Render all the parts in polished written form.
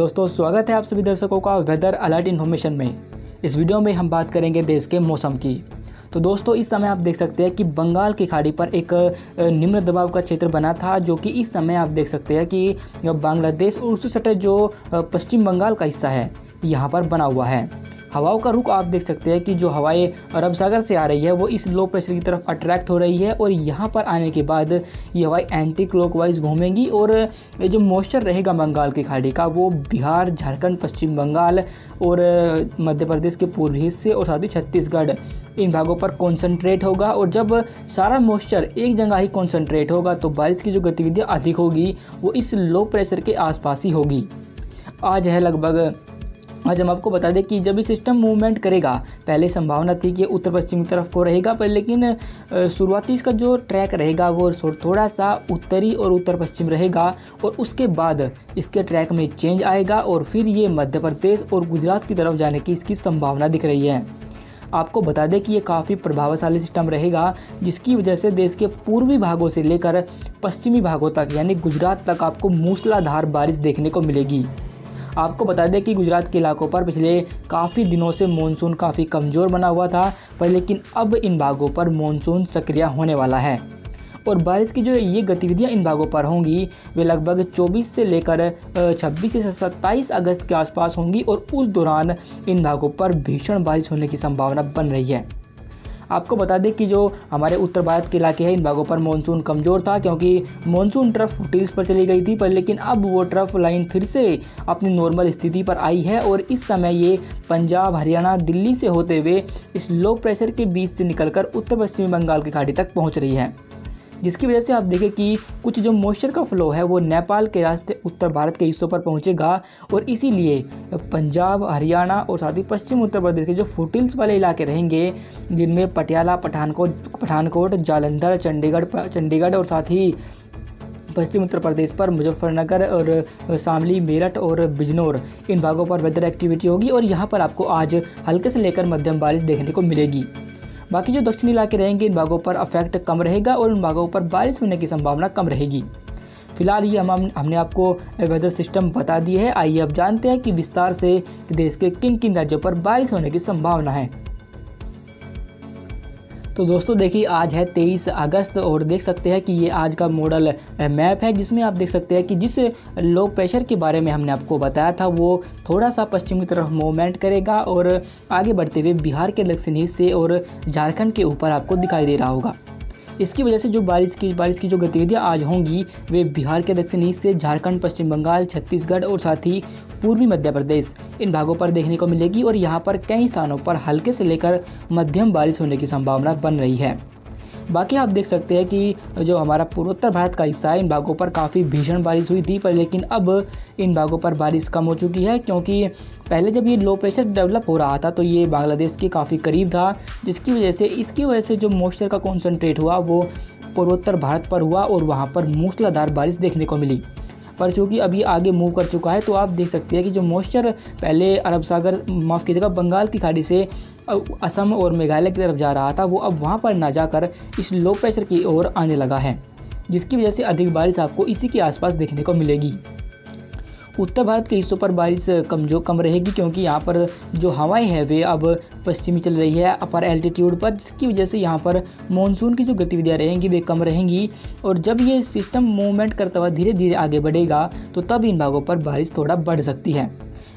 दोस्तों, स्वागत है आप सभी दर्शकों का वेदर अलर्ट इन्फॉर्मेशन में। इस वीडियो में हम बात करेंगे देश के मौसम की। तो दोस्तों, इस समय आप देख सकते हैं कि बंगाल की खाड़ी पर एक निम्न दबाव का क्षेत्र बना था, जो कि इस समय आप देख सकते हैं कि बांग्लादेश और उससे सटे जो पश्चिम बंगाल का हिस्सा है यहाँ पर बना हुआ है। हवाओं का रुख आप देख सकते हैं कि जो हवाएं अरब सागर से आ रही है वो इस लो प्रेशर की तरफ अट्रैक्ट हो रही है और यहाँ पर आने के बाद ये हवाएं एंटी क्लॉकवाइज घूमेंगी और जो मॉइस्चर रहेगा बंगाल की खाड़ी का वो बिहार, झारखंड, पश्चिम बंगाल और मध्य प्रदेश के पूर्वी हिस्से और साथ ही छत्तीसगढ़ इन भागों पर कॉन्सनट्रेट होगा। और जब सारा मॉइस्चर एक जगह ही कॉन्सनट्रेट होगा तो बारिश की जो गतिविधियाँ अधिक होगी वो इस लो प्रेशर के आसपास ही होगी। आज हम आपको बता दें कि जब ये सिस्टम मूवमेंट करेगा, पहले संभावना थी कि उत्तर पश्चिमी तरफ को रहेगा, पर लेकिन शुरुआती इसका जो ट्रैक रहेगा वो थोड़ा सा उत्तरी और उत्तर पश्चिम रहेगा और उसके बाद इसके ट्रैक में चेंज आएगा और फिर ये मध्य प्रदेश और गुजरात की तरफ जाने की इसकी संभावना दिख रही है। आपको बता दें कि ये काफ़ी प्रभावशाली सिस्टम रहेगा, जिसकी वजह से देश के पूर्वी भागों से लेकर पश्चिमी भागों तक यानी गुजरात तक आपको मूसलाधार बारिश देखने को मिलेगी। आपको बता दें कि गुजरात के इलाकों पर पिछले काफ़ी दिनों से मानसून काफ़ी कमज़ोर बना हुआ था, पर लेकिन अब इन भागों पर मानसून सक्रिय होने वाला है और बारिश की जो ये गतिविधियां इन भागों पर होंगी वे लगभग 24 से लेकर 26 से 27 अगस्त के आसपास होंगी और उस दौरान इन भागों पर भीषण बारिश होने की संभावना बन रही है। आपको बता दें कि जो हमारे उत्तर भारत के इलाके हैं इन भागों पर मानसून कमज़ोर था, क्योंकि मानसून ट्रफ फुटहिल्स पर चली गई थी, पर लेकिन अब वो ट्रफ लाइन फिर से अपनी नॉर्मल स्थिति पर आई है और इस समय ये पंजाब, हरियाणा, दिल्ली से होते हुए इस लो प्रेशर के बीच से निकलकर उत्तर पश्चिमी बंगाल की खाड़ी तक पहुँच रही है, जिसकी वजह से आप देखें कि कुछ जो मॉइस्चर का फ्लो है वो नेपाल के रास्ते उत्तर भारत के हिस्सों पर पहुंचेगा और इसीलिए पंजाब, हरियाणा और साथ ही पश्चिम उत्तर प्रदेश के जो फुटहिल्स वाले इलाके रहेंगे, जिनमें पटियाला, पठानकोट, जालंधर, चंडीगढ़ और साथ ही पश्चिम उत्तर प्रदेश पर मुजफ्फरनगर और शामली, मेरठ और बिजनौर इन भागों पर वेदर एक्टिविटी होगी और यहाँ पर आपको आज हल्के से लेकर मध्यम बारिश देखने को मिलेगी। बाकी जो दक्षिणी इलाके रहेंगे इन भागों पर अफेक्ट कम रहेगा और उन भागों पर बारिश होने की संभावना कम रहेगी। फिलहाल ये हमने आपको वेदर सिस्टम बता दी है। आइए अब जानते हैं कि विस्तार से देश के किन किन राज्यों पर बारिश होने की संभावना है। तो दोस्तों देखिए, आज है 23 अगस्त और देख सकते हैं कि ये आज का मॉडल मैप है, जिसमें आप देख सकते हैं कि जिस लो प्रेशर के बारे में हमने आपको बताया था वो थोड़ा सा पश्चिम की तरफ मूवमेंट करेगा और आगे बढ़ते हुए बिहार के दक्षिणी हिस्से और झारखंड के ऊपर आपको दिखाई दे रहा होगा। इसकी वजह से जो बारिश की जो गतिविधियाँ आज होंगी वे बिहार के दक्षिणी हिस्से, झारखंड, पश्चिम बंगाल, छत्तीसगढ़ और साथ ही पूर्वी मध्य प्रदेश इन भागों पर देखने को मिलेगी और यहाँ पर कई स्थानों पर हल्के से लेकर मध्यम बारिश होने की संभावना बन रही है। बाकी आप देख सकते हैं कि जो हमारा पूर्वोत्तर भारत का हिस्सा है इन भागों पर काफ़ी भीषण बारिश हुई थी, पर लेकिन अब इन भागों पर बारिश कम हो चुकी है, क्योंकि पहले जब ये लो प्रेशर डेवलप हो रहा था तो ये बांग्लादेश के काफ़ी करीब था, इसकी वजह से जो मॉइस्चर का कॉन्सनट्रेट हुआ वो पूर्वोत्तर भारत पर हुआ और वहाँ पर मूसलाधार बारिश देखने को मिली। पर चूँकि अभी आगे मूव कर चुका है तो आप देख सकते हैं कि जो मॉइस्चर पहले अरब सागर माफ़ कीजिएगा बंगाल की खाड़ी से असम और मेघालय की तरफ जा रहा था वो अब वहाँ पर ना जाकर इस लो प्रेशर की ओर आने लगा है, जिसकी वजह से अधिक बारिश आपको इसी के आसपास देखने को मिलेगी। उत्तर भारत के हिस्सों पर बारिश कम रहेगी, क्योंकि यहाँ पर जो हवाएं हैं वे अब पश्चिमी चल रही है अपर एल्टीट्यूड पर, जिसकी वजह से यहाँ पर मानसून की जो गतिविधियाँ रहेंगी वे कम रहेंगी और जब ये सिस्टम मूवमेंट करता हुआ धीरे धीरे आगे बढ़ेगा तो तब इन भागों पर बारिश थोड़ा बढ़ सकती है।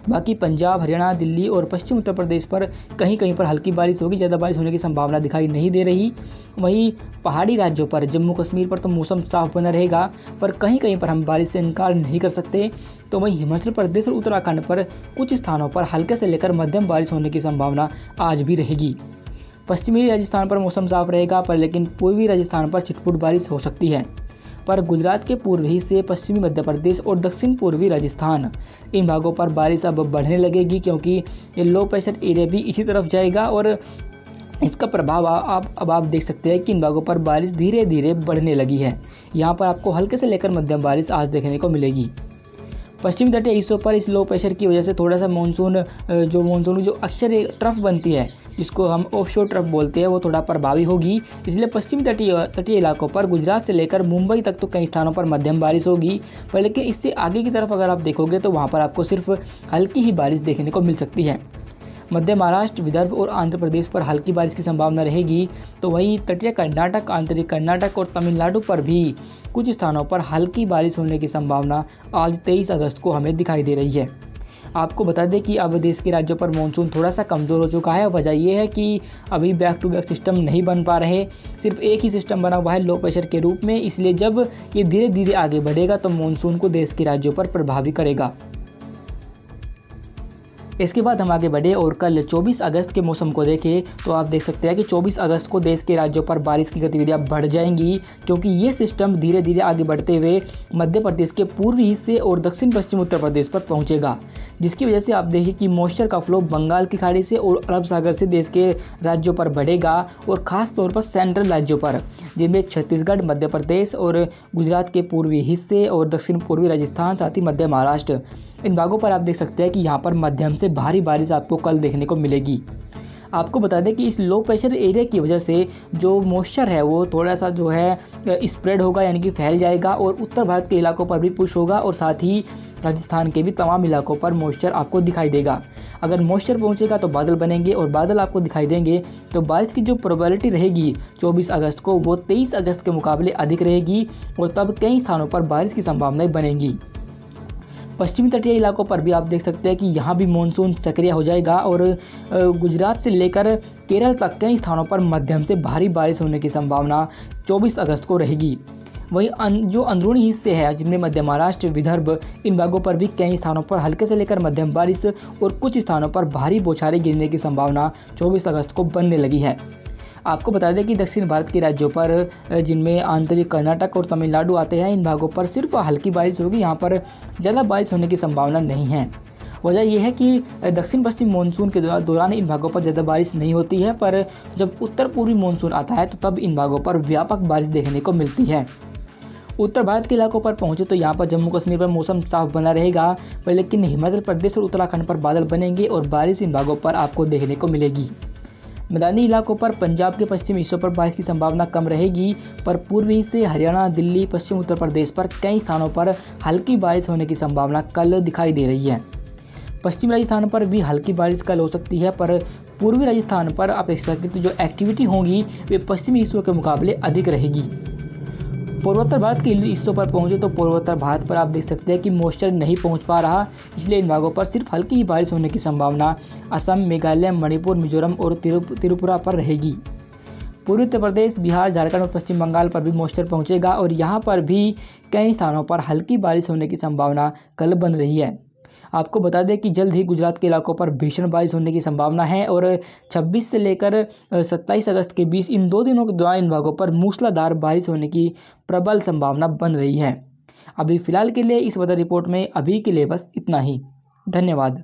बाकी पंजाब, हरियाणा, दिल्ली और पश्चिम उत्तर प्रदेश पर कहीं कहीं पर हल्की बारिश होगी, ज़्यादा बारिश होने की संभावना दिखाई नहीं दे रही। वहीं पहाड़ी राज्यों पर, जम्मू कश्मीर पर तो मौसम साफ बना रहेगा, पर कहीं कहीं पर हम बारिश से इनकार नहीं कर सकते। तो वहीं हिमाचल प्रदेश और उत्तराखंड पर कुछ स्थानों पर हल्के से लेकर मध्यम बारिश होने की संभावना आज भी रहेगी। पश्चिमी राजस्थान पर मौसम साफ रहेगा, पर लेकिन पूर्वी राजस्थान पर छिटपुट बारिश हो सकती है। पर गुजरात के पूर्वी हिस्से, पश्चिमी मध्य प्रदेश और दक्षिण पूर्वी राजस्थान इन भागों पर बारिश अब बढ़ने लगेगी, क्योंकि ये लो प्रेशर एरिया भी इसी तरफ जाएगा और इसका प्रभाव अब आप देख सकते हैं कि इन भागों पर बारिश धीरे धीरे बढ़ने लगी है। यहाँ पर आपको हल्के से लेकर मध्यम बारिश आज देखने को मिलेगी। पश्चिमी तटीय हिस्सों पर इस लो प्रेशर की वजह से थोड़ा सा मानसून की जो अक्सर एक ट्रफ बनती है, जिसको हम ऑफशोर ट्रफ बोलते हैं, वो थोड़ा प्रभावी होगी। इसलिए पश्चिमी तटीय इलाकों पर गुजरात से लेकर मुंबई तक तो कई स्थानों पर मध्यम बारिश होगी। पर लेकिन इससे आगे की तरफ अगर आप देखोगे तो वहाँ पर आपको सिर्फ हल्की ही बारिश देखने को मिल सकती है। मध्य महाराष्ट्र, विदर्भ और आंध्र प्रदेश पर हल्की बारिश की संभावना रहेगी। तो वहीं तटीय कर्नाटक, आंतरिक कर्नाटक और तमिलनाडु पर भी कुछ स्थानों पर हल्की बारिश होने की संभावना आज 23 अगस्त को हमें दिखाई दे रही है। आपको बता दें कि अब देश के राज्यों पर मानसून थोड़ा सा कमज़ोर हो चुका है। वजह यह है कि अभी बैक टू बैक सिस्टम नहीं बन पा रहे, सिर्फ एक ही सिस्टम बना हुआ है लो प्रेशर के रूप में। इसलिए जब ये धीरे धीरे आगे बढ़ेगा तो मानसून को देश के राज्यों पर प्रभावित करेगा। इसके बाद हम आगे बढ़े और कल 24 अगस्त के मौसम को देखें तो आप देख सकते हैं कि 24 अगस्त को देश के राज्यों पर बारिश की गतिविधियां बढ़ जाएंगी, क्योंकि ये सिस्टम धीरे धीरे आगे बढ़ते हुए मध्य प्रदेश के पूर्वी हिस्से और दक्षिण पश्चिम उत्तर प्रदेश पर पहुंचेगा, जिसकी वजह से आप देखिए कि मॉइस्चर का फ्लो बंगाल की खाड़ी से और अरब सागर से देश के राज्यों पर बढ़ेगा और ख़ास तौर पर सेंट्रल राज्यों पर, जिनमें छत्तीसगढ़, मध्य प्रदेश और गुजरात के पूर्वी हिस्से और दक्षिण पूर्वी राजस्थान, साथ ही मध्य महाराष्ट्र, इन भागों पर आप देख सकते हैं कि यहाँ पर मध्यम से भारी बारिश आपको कल देखने को मिलेगी। आपको बता दें कि इस लो प्रेशर एरिया की वजह से जो मॉइस्चर है वो थोड़ा सा जो है स्प्रेड होगा, यानी कि फैल जाएगा और उत्तर भारत के इलाकों पर भी पुश होगा और साथ ही राजस्थान के भी तमाम इलाकों पर मॉइस्चर आपको दिखाई देगा। अगर मॉइस्चर पहुंचेगा तो बादल बनेंगे और बादल आपको दिखाई देंगे तो बारिश की जो प्रोबेबिलिटी रहेगी 24 अगस्त को वो 23 अगस्त के मुकाबले अधिक रहेगी और तब कई स्थानों पर बारिश की संभावनाएं बनेंगी। पश्चिमी तटीय इलाकों पर भी आप देख सकते हैं कि यहाँ भी मानसून सक्रिय हो जाएगा और गुजरात से लेकर केरल तक कई स्थानों पर मध्यम से भारी बारिश होने की संभावना 24 अगस्त को रहेगी। वहीं जो अंदरूनी हिस्से हैं जिनमें मध्य महाराष्ट्र, विदर्भ, इन भागों पर भी कई स्थानों पर हल्के से लेकर मध्यम बारिश और कुछ स्थानों पर भारी बौछारें गिरने की संभावना 24 अगस्त को बनने लगी है। आपको बता दें कि दक्षिण भारत के राज्यों पर जिनमें आंतरिक कर्नाटक और तमिलनाडु आते हैं, इन भागों पर सिर्फ हल्की बारिश होगी, यहाँ पर ज़्यादा बारिश होने की संभावना नहीं है। वजह यह है कि दक्षिण पश्चिम मानसून के दौरान इन भागों पर ज़्यादा बारिश नहीं होती है, पर जब उत्तर पूर्वी मानसून आता है तो तब इन भागों पर व्यापक बारिश देखने को मिलती है। उत्तर भारत के इलाकों पर पहुंचे तो यहाँ पर जम्मू कश्मीर पर मौसम साफ बना रहेगा, पर लेकिन हिमाचल प्रदेश और उत्तराखंड पर बादल बनेंगे और बारिश इन भागों पर आपको देखने को मिलेगी। मैदानी इलाकों पर पंजाब के पश्चिमी हिस्सों पर बारिश की संभावना कम रहेगी, पर पूर्वी से हरियाणा, दिल्ली, पश्चिम उत्तर प्रदेश पर कई स्थानों पर हल्की बारिश होने की संभावना कल दिखाई दे रही है। पश्चिमी राजस्थान पर भी हल्की बारिश कल हो सकती है, पर पूर्वी राजस्थान पर अपेक्षाकृत जो एक्टिविटी होगी वे पश्चिमी हिस्सों के मुकाबले अधिक रहेगी। पूर्वोत्तर भारत के हिस्सों पर पहुंचे तो पूर्वोत्तर भारत पर आप देख सकते हैं कि मॉइस्चर नहीं पहुंच पा रहा, इसलिए इन भागों पर सिर्फ हल्की ही बारिश होने की संभावना असम, मेघालय, मणिपुर, मिजोरम और त्रिपुरा पर रहेगी। पूर्वी उत्तर प्रदेश, बिहार, झारखंड और पश्चिम बंगाल पर भी मॉइस्चर पहुंचेगा और यहाँ पर भी कई स्थानों पर हल्की बारिश होने की संभावना कल बन रही है। आपको बता दें कि जल्द ही गुजरात के इलाकों पर भीषण बारिश होने की संभावना है और 26 से लेकर 27 अगस्त के बीच इन 2 दिनों के दौरान इन भागों पर मूसलाधार बारिश होने की प्रबल संभावना बन रही है। अभी फिलहाल के लिए इस वेदर रिपोर्ट में अभी के लिए बस इतना ही। धन्यवाद।